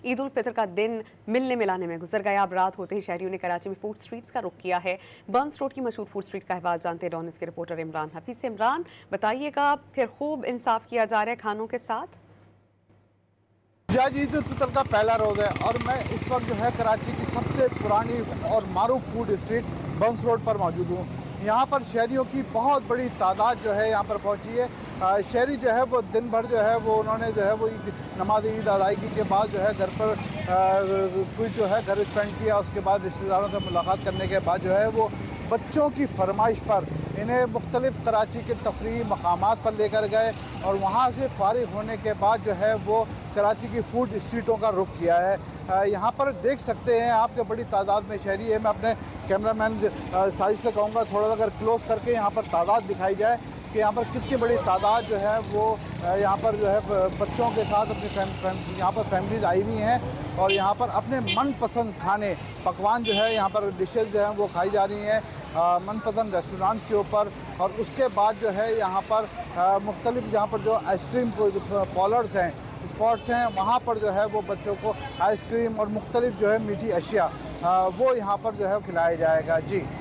ईद उल फितर का दिन मिलने मिलाने में गुजर गया। अब रात होते ही शहरियों ने कराची में फूड स्ट्रीट्स का रुख किया है। बर्न्स रोड की मशहूर फूड स्ट्रीट का अहवाल जानते हैं डॉनिस के रिपोर्टर इमरान हफीज से। इमरान, बताइएगा, फिर खूब इंसाफ किया जा रहा है खानों के साथ? आज ईद उल फितर का पहला रोज़ है और मैं इस वक्त जो है कराची की सबसे पुरानी और मारूफ फूड स्ट्रीट बर्न्स रोड पर मौजूद हूँ। यहाँ पर शहरियों की बहुत बड़ी तादाद जो है यहाँ पर पहुँची है। शहरी जो है वो दिन भर जो है वो उन्होंने जो है वो नमाज ईद अदायगी के बाद जो है घर पर कुछ जो है घर स्पेंड किया। उसके बाद रिश्तेदारों से मुलाकात करने के बाद जो है वो बच्चों की फरमाइश पर इन्हें मुख्तलिफ़ कराची के तफरीही मकामात पर लेकर गए और वहाँ से फारिग होने के बाद जो है वो कराची की फूड स्ट्रीटों का रुख किया है। यहाँ पर देख सकते हैं आपके बड़ी तादाद में शहरी है। मैं अपने कैमरामैन साजिद से कहूँगा थोड़ा सा अगर क्लोज करके यहाँ पर तादाद दिखाई जाए कि यहाँ पर कितनी बड़ी तादाद जो है वो यहाँ पर जो है बच्चों के साथ अपनी यहाँ पर फैमिलीज आई हुई हैं और यहाँ पर अपने मनपसंद खाने पकवान जो है यहाँ पर डिशेज जो हैं वो खाई जा रही हैं मनपसंद रेस्टोरेंट्स के ऊपर। और उसके बाद जो है यहाँ पर मुख्तलिफ यहाँ पर जो आइसक्रीम पॉलर्स हैं, स्पॉट्स हैं, वहाँ पर जो है वो बच्चों को आइसक्रीम और मुख्तलिफ जो है मीठी अशिया वो यहाँ पर जो है खिलाया जाएगा। जी।